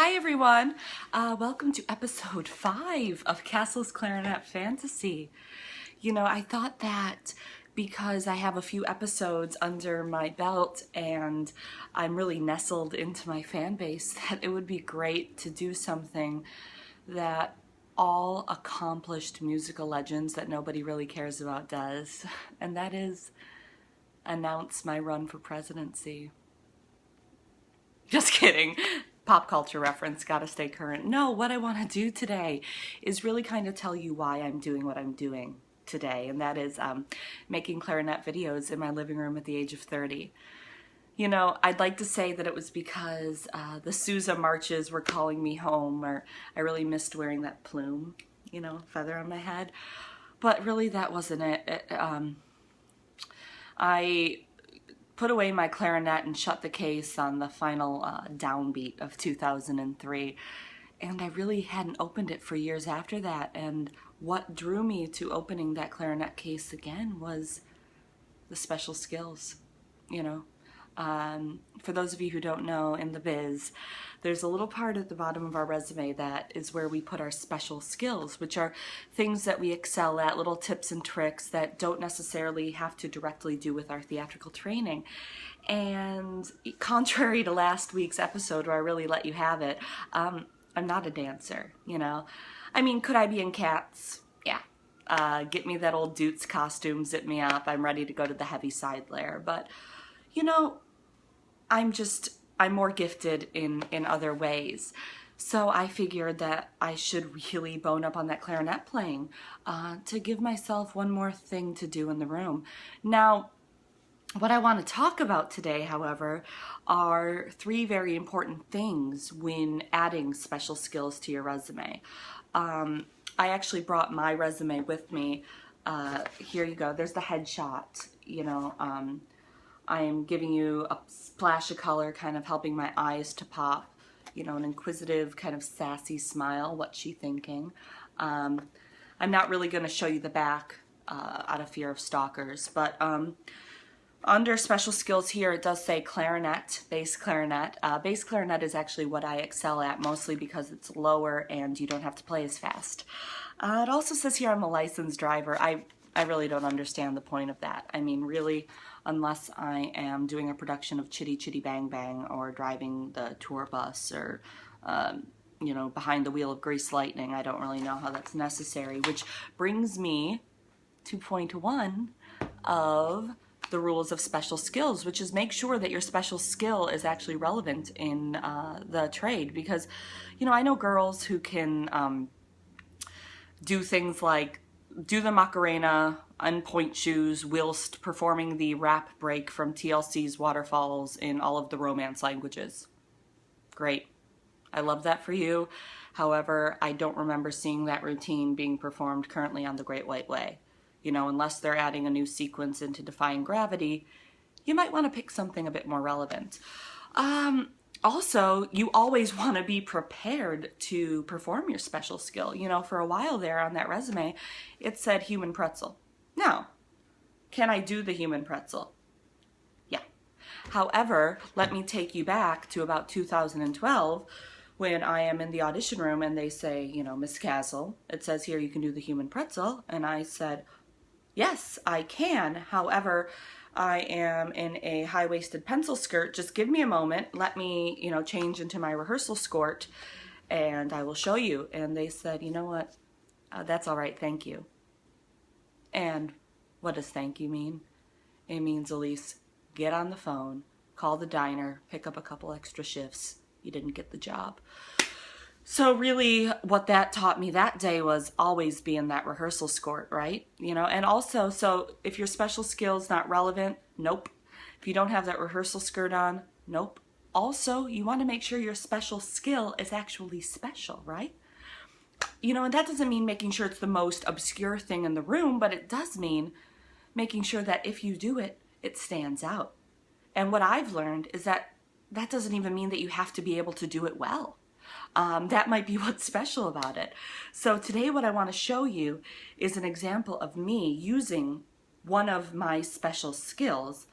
Hi everyone! Welcome to episode 5 of Castle's Clarinet Fantasy. You know, I thought that because I have a few episodes under my belt and I'm really nestled into my fan base, that it would be great to do something that all accomplished musical legends that nobody really cares about does, and that is announce my run for presidency. Just kidding. Pop culture reference, gotta stay current. No, what I want to do today is really kind of tell you why I'm doing what I'm doing today, and that is making clarinet videos in my living room at the age of 30. You know, I'd like to say that it was because the Sousa marches were calling me home, or I really missed wearing that plume, you know, feather on my head. But really that wasn't it. I put away my clarinet and shut the case on the final downbeat of 2003, and I really hadn't opened it for years after that. And what drew me to opening that clarinet case again was the special skills, you know. For those of you who don't know, in the biz, there's a little part at the bottom of our resume that is where we put our special skills, which are things that we excel at, little tips and tricks that don't necessarily have to directly do with our theatrical training. And contrary to last week's episode where I really let you have it, I'm not a dancer, you know. I mean, could I be in Cats? Yeah. Get me that old Doots costume, zip me up, I'm ready to go to the heavy side layer. But you know, I'm more gifted in other ways. So I figured that I should really bone up on that clarinet playing to give myself one more thing to do in the room. Now, what I want to talk about today, however, are 3 very important things when adding special skills to your resume. I actually brought my resume with me. Here you go. There's the headshot, you know. I am giving you a splash of color, kind of helping my eyes to pop, you know, an inquisitive kind of sassy smile. What's she thinking? I'm not really going to show you the back out of fear of stalkers, but under special skills here it does say clarinet, bass clarinet. Bass clarinet is actually what I excel at, mostly because it's lower and you don't have to play as fast. It also says here I'm a licensed driver. I really don't understand the point of that. I mean, really, unless I am doing a production of Chitty Chitty Bang Bang or driving the tour bus or, you know, behind the wheel of Grease Lightning, I don't really know how that's necessary, which brings me to point 1 of the rules of special skills, which is make sure that your special skill is actually relevant in the trade. Because, you know, I know girls who can do things like do the Macarena on point shoes whilst performing the rap break from TLC's Waterfalls in all of the Romance languages. Great. I love that for you. However, I don't remember seeing that routine being performed currently on The Great White Way. You know, unless they're adding a new sequence into Defying Gravity, you might want to pick something a bit more relevant. Also, you always want to be prepared to perform your special skill. You know, for a while there on that resume, it said human pretzel. Now, can I do the human pretzel? Yeah. However, let me take you back to about 2012 when I am in the audition room and they say, you know, Miss Castle, it says here you can do the human pretzel. And I said, yes, I can. However, I am in a high-waisted pencil skirt. Just give me a moment. Let me, you know, change into my rehearsal skirt and I will show you. And they said, you know what? That's all right. Thank you. And what does thank you mean? It means, Elise, get on the phone, call the diner, pick up a couple extra shifts. You didn't get the job. So really what that taught me that day was always be in that rehearsal skirt, right? You know, and also, so if your special skill's not relevant, nope. If you don't have that rehearsal skirt on, nope. Also, you want to make sure your special skill is actually special, right? You know, and that doesn't mean making sure it's the most obscure thing in the room, but it does mean making sure that if you do it, it stands out. And what I've learned is that that doesn't even mean that you have to be able to do it well. That might be what's special about it. So today what I want to show you is an example of me using one of my special skills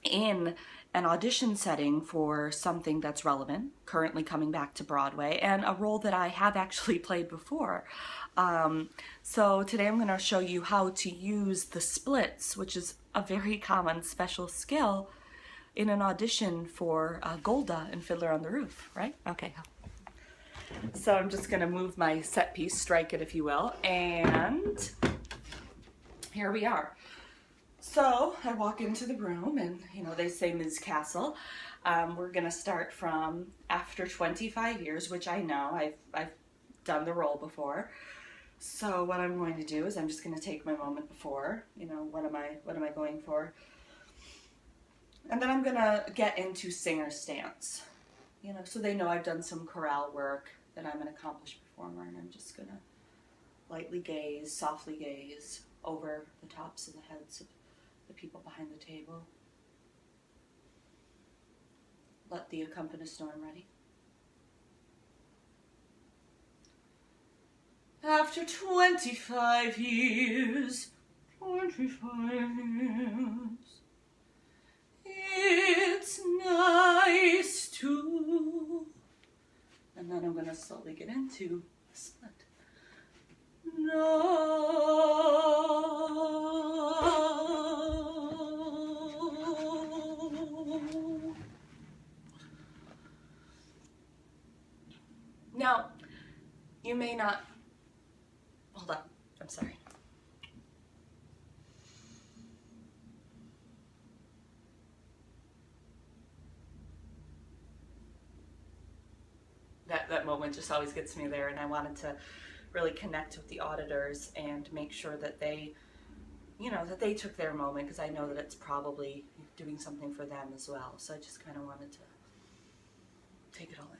in an audition setting for something that's relevant, currently coming back to Broadway, and a role that I have actually played before. So today I'm going to show you how to use the splits, which is a very common special skill, in an audition for Golda in Fiddler on the Roof, right? Okay. So I'm just going to move my set piece, strike it if you will, and here we are. So I walk into the room and, you know, they say Ms. Castle. We're going to start from after 25 years, which I know, I've done the role before. So what I'm going to do is I'm just going to take my moment before, you know, what am I going for? And then I'm going to get into singer stance, you know, so they know I've done some chorale work, that I'm an accomplished performer, and I'm just going to lightly gaze, softly gaze over the tops of the heads of the people behind the table. Let the accompanist know I'm ready. After 25 years, it's nice to... And then I'm going to slowly get into the split. No. Now, you may not... Hold on. I'm sorry. That moment just always gets me there, and I wanted to really connect with the auditors and make sure that they, you know, that they took their moment, because I know that it's probably doing something for them as well. So I just kind of wanted to take it all in.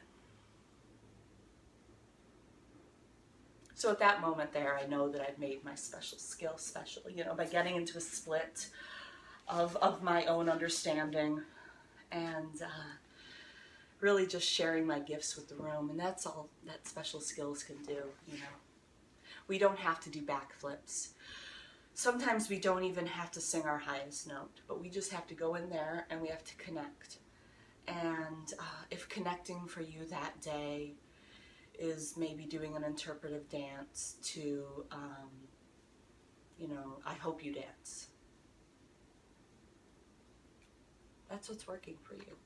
So at that moment there, I know that I've made my special skill special, you know, by getting into a split of my own understanding and really just sharing my gifts with the room. And that's all that special skills can do, you know. We don't have to do backflips. Sometimes we don't even have to sing our highest note, but we just have to go in there and we have to connect. And if connecting for you that day is maybe doing an interpretive dance to, you know, I Hope You Dance. That's what's working for you.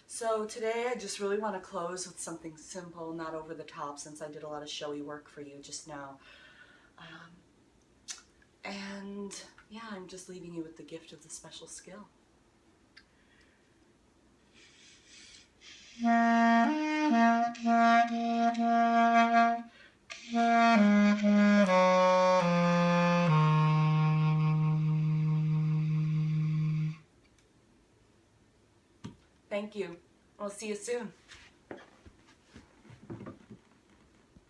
So today I just really want to close with something simple, not over the top, since I did a lot of showy work for you just now. And yeah, I'm just leaving you with the gift of the special skill. Thank you. We'll see you soon.